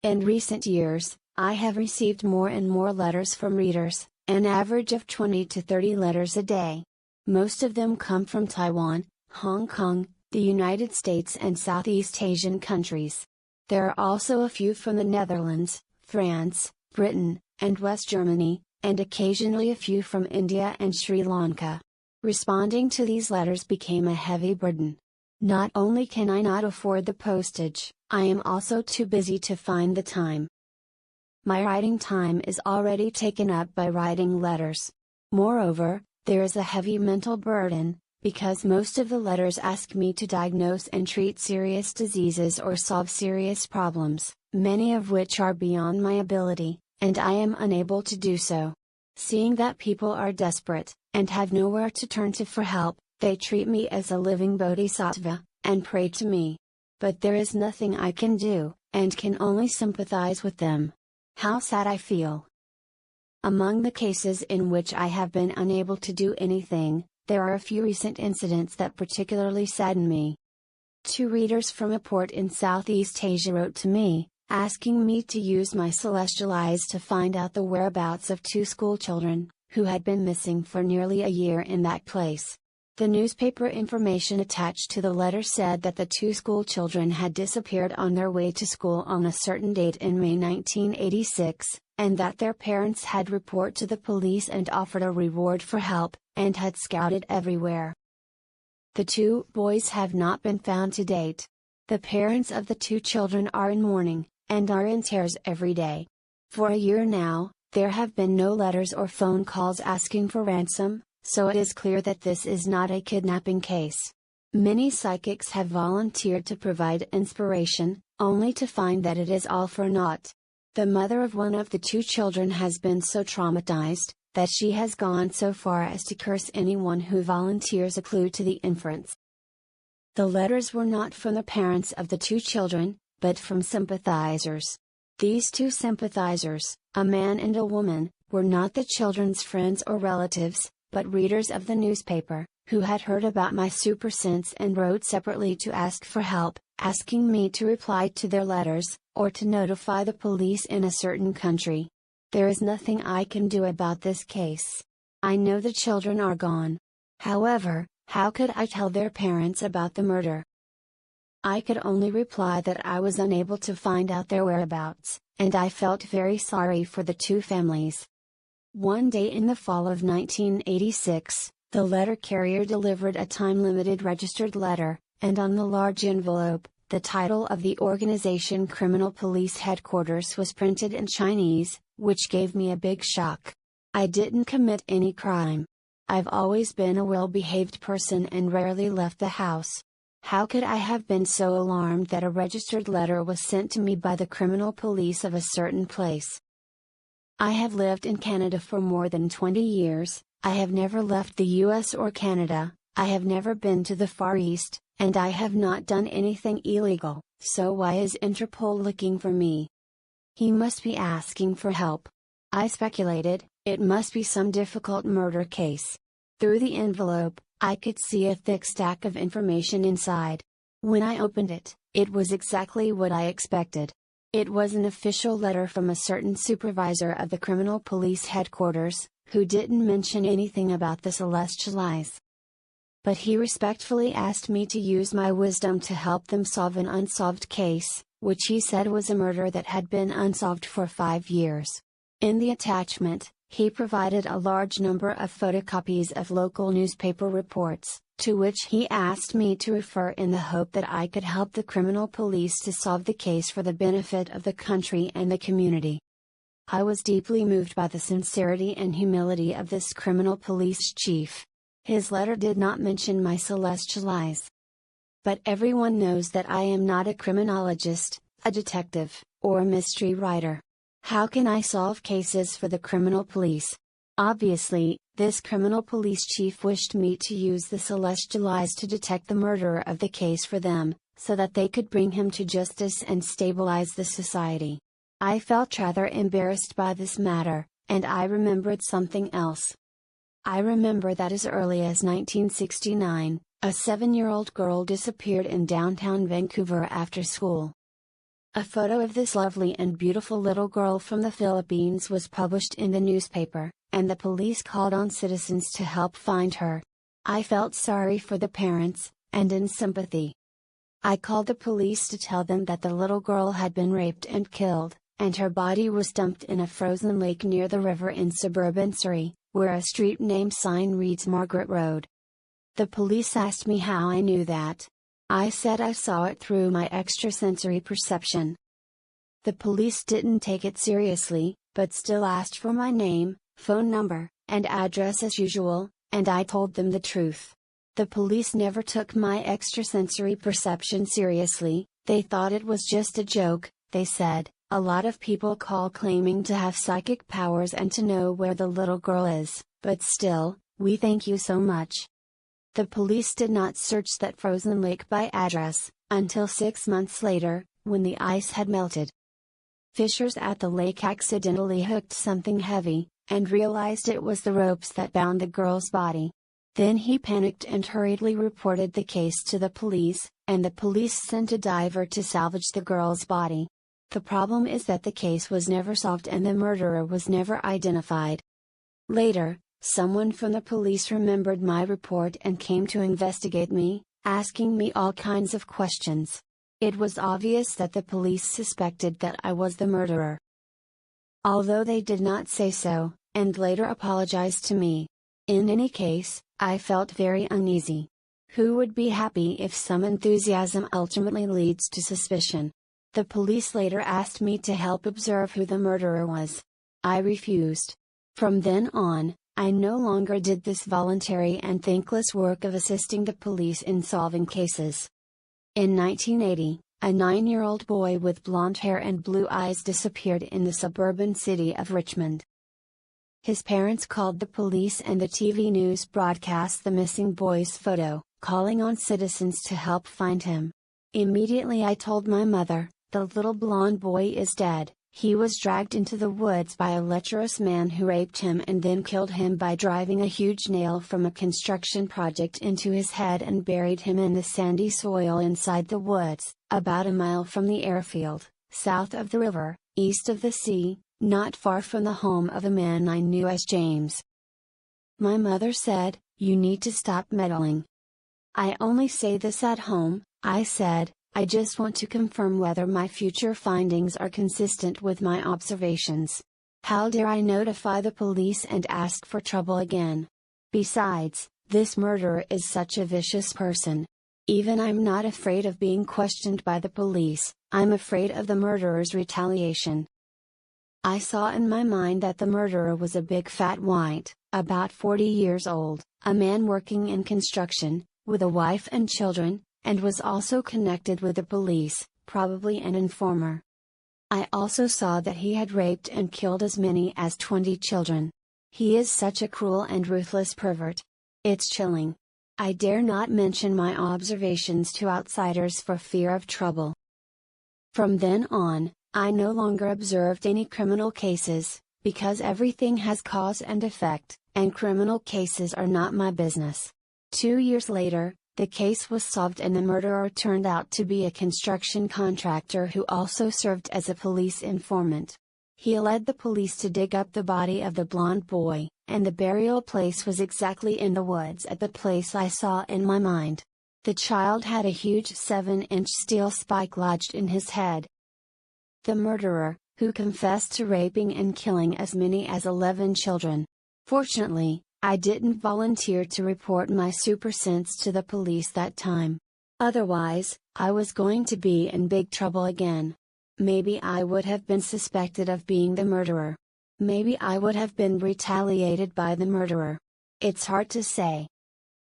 In recent years, I have received more and more letters from readers, an average of 20 to 30 letters a day. Most of them come from Taiwan, Hong Kong, the United States and Southeast Asian countries. There are also a few from the Netherlands, France, Britain, and West Germany, and occasionally a few from India and Sri Lanka. Responding to these letters became a heavy burden. Not only can I not afford the postage, I am also too busy to find the time. My writing time is already taken up by writing letters. Moreover, there is a heavy mental burden, because most of the letters ask me to diagnose and treat serious diseases or solve serious problems, many of which are beyond my ability, and I am unable to do so. Seeing that people are desperate, and have nowhere to turn to for help, they treat me as a living bodhisattva, and pray to me. But there is nothing I can do, and can only sympathize with them. How sad I feel. Among the cases in which I have been unable to do anything, there are a few recent incidents that particularly sadden me. 2 readers from a port in Southeast Asia wrote to me, asking me to use my celestial eyes to find out the whereabouts of 2 school children, who had been missing for nearly a year in that place. The newspaper information attached to the letter said that the 2 school children had disappeared on their way to school on a certain date in May 1986, and that their parents had reported to the police and offered a reward for help, and had scouted everywhere. The 2 boys have not been found to date. The parents of the 2 children are in mourning, and are in tears every day. For a year now, there have been no letters or phone calls asking for ransom, so it is clear that this is not a kidnapping case. Many psychics have volunteered to provide inspiration, only to find that it is all for naught. The mother of one of the 2 children has been so traumatized, that she has gone so far as to curse anyone who volunteers a clue to the inference. The letters were not from the parents of the 2 children, but from sympathizers. These 2 sympathizers, a man and a woman, were not the children's friends or relatives, but readers of the newspaper, who had heard about my supersense and wrote separately to ask for help, asking me to reply to their letters, or to notify the police in a certain country. There is nothing I can do about this case. I know the children are gone. However, how could I tell their parents about the murder? I could only reply that I was unable to find out their whereabouts, and I felt very sorry for the 2 families. One day in the fall of 1986, the letter carrier delivered a time-limited registered letter, and on the large envelope, the title of the organization Criminal Police Headquarters was printed in Chinese, which gave me a big shock. I didn't commit any crime. I've always been a well-behaved person and rarely left the house. How could I have been so alarmed that a registered letter was sent to me by the criminal police of a certain place? I have lived in Canada for more than 20 years, I have never left the US or Canada, I have never been to the Far East, and I have not done anything illegal, so why is Interpol looking for me? He must be asking for help. I speculated, it must be some difficult murder case. Through the envelope, I could see a thick stack of information inside. When I opened it, it was exactly what I expected. It was an official letter from a certain supervisor of the Criminal Police Headquarters, who didn't mention anything about the celestial eyes. But he respectfully asked me to use my wisdom to help them solve an unsolved case, which he said was a murder that had been unsolved for 5 years. In the attachment, he provided a large number of photocopies of local newspaper reports, to which he asked me to refer in the hope that I could help the criminal police to solve the case for the benefit of the country and the community. I was deeply moved by the sincerity and humility of this criminal police chief. His letter did not mention my celestial eyes. But everyone knows that I am not a criminologist, a detective, or a mystery writer. How can I solve cases for the criminal police? Obviously, this criminal police chief wished me to use the celestial eyes to detect the murderer of the case for them, so that they could bring him to justice and stabilize the society. I felt rather embarrassed by this matter, and I remembered something else. I remember that as early as 1969, a 7-year-old girl disappeared in downtown Vancouver after school. A photo of this lovely and beautiful little girl from the Philippines was published in the newspaper, and the police called on citizens to help find her. I felt sorry for the parents, and in sympathy. I called the police to tell them that the little girl had been raped and killed, and her body was dumped in a frozen lake near the river in suburban Surrey, where a street name sign reads Margaret Road. The police asked me how I knew that. I said I saw it through my extrasensory perception. The police didn't take it seriously, but still asked for my name, phone number, and address as usual, and I told them the truth. The police never took my extrasensory perception seriously. They thought it was just a joke. They said, "A lot of people call claiming to have psychic powers and to know where the little girl is, but still, we thank you so much." The police did not search that frozen lake by address, until 6 months later, when the ice had melted. Fishers at the lake accidentally hooked something heavy, and realized it was the ropes that bound the girl's body. Then he panicked and hurriedly reported the case to the police, and the police sent a diver to salvage the girl's body. The problem is that the case was never solved and the murderer was never identified. Later, someone from the police remembered my report and came to investigate me, asking me all kinds of questions. It was obvious that the police suspected that I was the murderer. Although they did not say so, and later apologized to me. In any case, I felt very uneasy. Who would be happy if some enthusiasm ultimately leads to suspicion? The police later asked me to help observe who the murderer was. I refused. From then on, I no longer did this voluntary and thankless work of assisting the police in solving cases. In 1980, a 9-year-old boy with blonde hair and blue eyes disappeared in the suburban city of Richmond. His parents called the police and the TV news broadcast the missing boy's photo, calling on citizens to help find him. Immediately I told my mother, "The little blonde boy is dead. He was dragged into the woods by a lecherous man who raped him and then killed him by driving a huge nail from a construction project into his head and buried him in the sandy soil inside the woods, about a mile from the airfield, south of the river, east of the sea, not far from the home of a man I knew as James." My mother said, "You need to stop meddling." "I only say this at home," I said. "I just want to confirm whether my future findings are consistent with my observations. How dare I notify the police and ask for trouble again? Besides, this murderer is such a vicious person. Even I'm not afraid of being questioned by the police, I'm afraid of the murderer's retaliation." I saw in my mind that the murderer was a big fat white, about 40 years old, a man working in construction, with a wife and children, and was also connected with the police, probably an informer. I also saw that he had raped and killed as many as 20 children. He is such a cruel and ruthless pervert. It's chilling. I dare not mention my observations to outsiders for fear of trouble. From then on, I no longer observed any criminal cases, because everything has cause and effect, and criminal cases are not my business. 2 years later, the case was solved and the murderer turned out to be a construction contractor who also served as a police informant. He led the police to dig up the body of the blonde boy, and the burial place was exactly in the woods at the place I saw in my mind. The child had a huge 7-inch steel spike lodged in his head. The murderer, who confessed to raping and killing as many as 11 children. Fortunately, I didn't volunteer to report my supersense to the police that time. Otherwise, I was going to be in big trouble again. Maybe I would have been suspected of being the murderer. Maybe I would have been retaliated by the murderer. It's hard to say.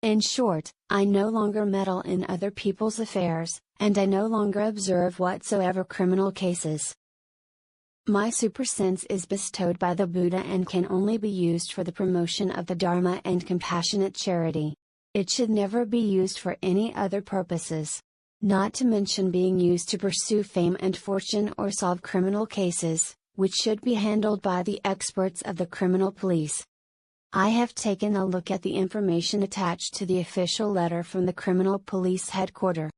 In short, I no longer meddle in other people's affairs, and I no longer observe whatsoever criminal cases. My supersense is bestowed by the Buddha and can only be used for the promotion of the Dharma and compassionate charity. It should never be used for any other purposes. Not to mention being used to pursue fame and fortune or solve criminal cases, which should be handled by the experts of the criminal police. I have taken a look at the information attached to the official letter from the criminal police headquarters.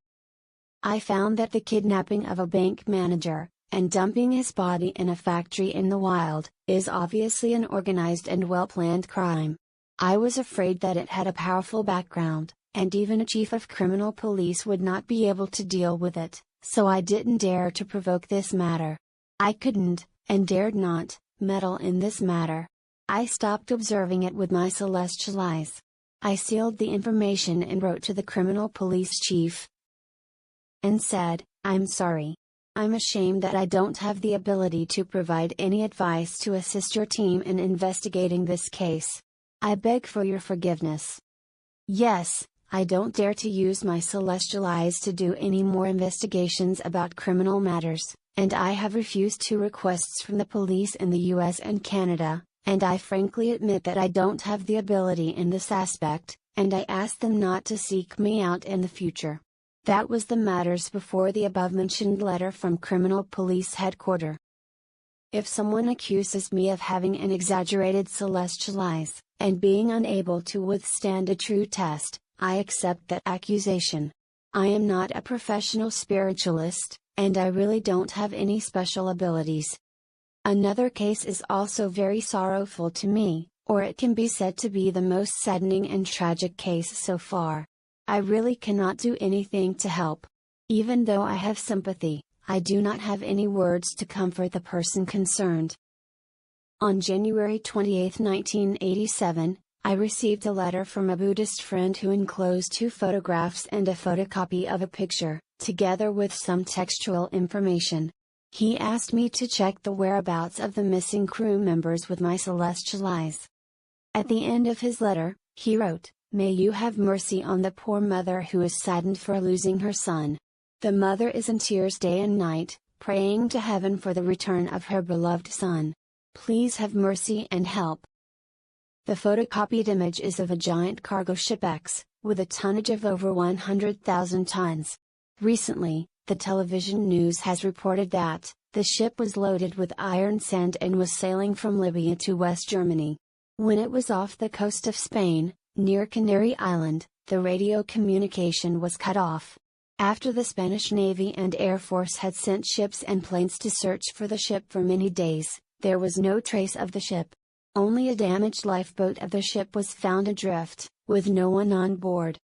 I found that the kidnapping of a bank manager, and dumping his body in a factory in the wild, is obviously an organized and well-planned crime. I was afraid that it had a powerful background, and even a chief of criminal police would not be able to deal with it, so I didn't dare to provoke this matter. I couldn't, and dared not, meddle in this matter. I stopped observing it with my celestial eyes. I sealed the information and wrote to the criminal police chief and said, "I'm sorry. I'm ashamed that I don't have the ability to provide any advice to assist your team in investigating this case. I beg for your forgiveness. Yes, I don't dare to use my celestial eyes to do any more investigations about criminal matters, and I have refused 2 requests from the police in the US and Canada, and I frankly admit that I don't have the ability in this aspect, and I ask them not to seek me out in the future." That was the matters before the above-mentioned letter from Criminal Police Headquarters. If someone accuses me of having an exaggerated celestial eyes, and being unable to withstand a true test, I accept that accusation. I am not a professional spiritualist, and I really don't have any special abilities. Another case is also very sorrowful to me, or it can be said to be the most saddening and tragic case so far. I really cannot do anything to help. Even though I have sympathy, I do not have any words to comfort the person concerned. On January 28, 1987, I received a letter from a Buddhist friend who enclosed 2 photographs and a photocopy of a picture, together with some textual information. He asked me to check the whereabouts of the missing crew members with my celestial eyes. At the end of his letter, he wrote, "May you have mercy on the poor mother who is saddened for losing her son. The mother is in tears day and night, praying to heaven for the return of her beloved son. Please have mercy and help." The photocopied image is of a giant cargo ship X, with a tonnage of over 100,000 tons. Recently, the television news has reported that the ship was loaded with iron sand and was sailing from Libya to West Germany. When it was off the coast of Spain, near Canary Island, the radio communication was cut off. After the Spanish Navy and Air Force had sent ships and planes to search for the ship for many days, there was no trace of the ship. Only a damaged lifeboat of the ship was found adrift, with no one on board.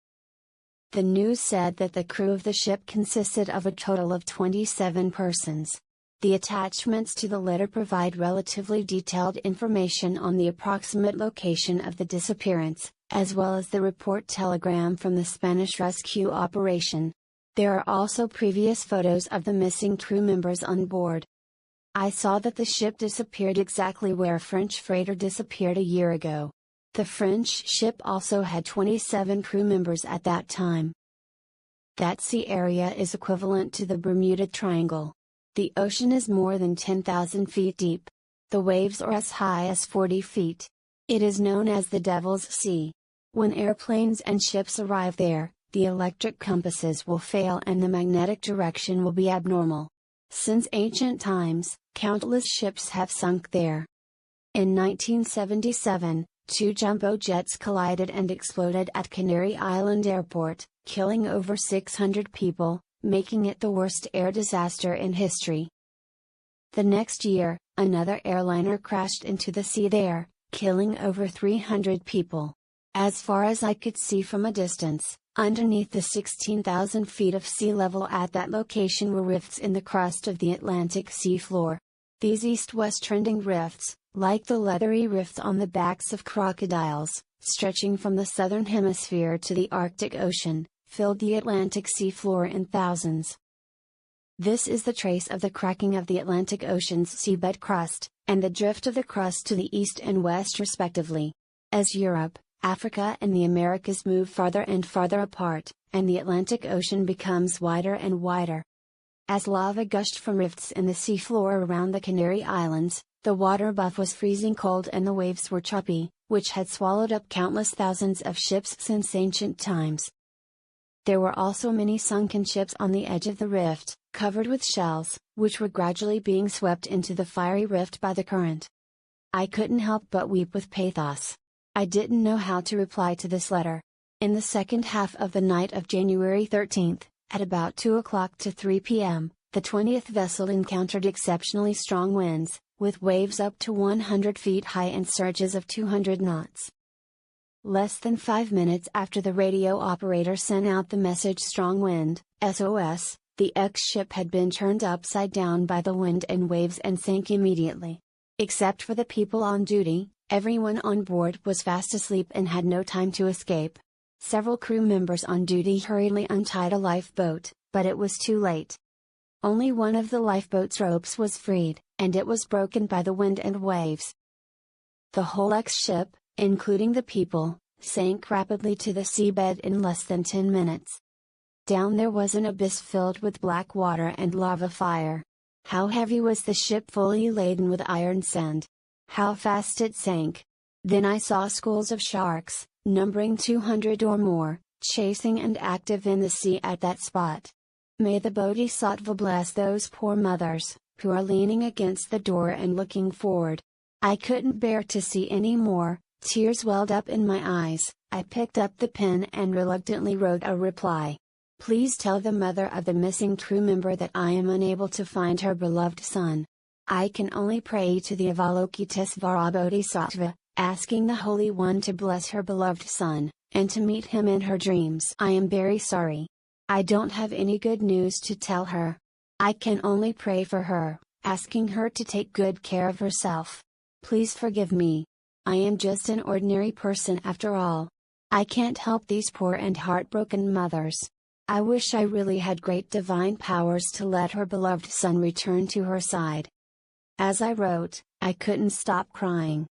The news said that the crew of the ship consisted of a total of 27 persons. The attachments to the letter provide relatively detailed information on the approximate location of the disappearance, as well as the report telegram from the Spanish rescue operation. There are also previous photos of the missing crew members on board. I saw that the ship disappeared exactly where a French freighter disappeared a year ago. The French ship also had 27 crew members at that time. That sea area is equivalent to the Bermuda Triangle. The ocean is more than 10,000 feet deep. The waves are as high as 40 feet. It is known as the Devil's Sea. When airplanes and ships arrive there, the electric compasses will fail and the magnetic direction will be abnormal. Since ancient times, countless ships have sunk there. In 1977, 2 jumbo jets collided and exploded at Canary Island Airport, killing over 600 people, making it the worst air disaster in history. The next year, another airliner crashed into the sea there, killing over 300 people. As far as I could see from a distance, underneath the 16,000 feet of sea level at that location were rifts in the crust of the Atlantic sea floor. These east-west trending rifts, like the leathery rifts on the backs of crocodiles, stretching from the southern hemisphere to the Arctic Ocean, filled the Atlantic sea floor in thousands. This is the trace of the cracking of the Atlantic Ocean's seabed crust, and the drift of the crust to the east and west respectively. As Europe, Africa and the Americas move farther and farther apart, and the Atlantic Ocean becomes wider and wider. As lava gushed from rifts in the seafloor around the Canary Islands, the water above was freezing cold and the waves were choppy, which had swallowed up countless thousands of ships since ancient times. There were also many sunken ships on the edge of the rift, covered with shells, which were gradually being swept into the fiery rift by the current. I couldn't help but weep with pathos. I didn't know how to reply to this letter. In the second half of the night of January 13th, At about 2 o'clock to 3 p.m., the 20th vessel encountered exceptionally strong winds, with waves up to 100 feet high and surges of 200 knots. Less than 5 minutes after the radio operator sent out the message "Strong wind, SOS," the X-ship had been turned upside down by the wind and waves and sank immediately. Except for the people on duty, everyone on board was fast asleep and had no time to escape. Several crew members on duty hurriedly untied a lifeboat, but it was too late. Only one of the lifeboat's ropes was freed, and it was broken by the wind and waves. The whole X-ship, including the people, sank rapidly to the seabed in less than 10 minutes. Down there was an abyss filled with black water and lava fire. How heavy was the ship fully laden with iron sand? How fast it sank! Then I saw schools of sharks, numbering 200 or more, chasing and active in the sea at that spot. May the Bodhisattva bless those poor mothers, who are leaning against the door and looking forward. I couldn't bear to see any more, tears welled up in my eyes. I picked up the pen and reluctantly wrote a reply. Please tell the mother of the missing crew member that I am unable to find her beloved son. I can only pray to the Avalokitesvara Bodhisattva, asking the Holy One to bless her beloved son, and to meet him in her dreams. I am very sorry. I don't have any good news to tell her. I can only pray for her, asking her to take good care of herself. Please forgive me. I am just an ordinary person after all. I can't help these poor and heartbroken mothers. I wish I really had great divine powers to let her beloved son return to her side. As I wrote, I couldn't stop crying.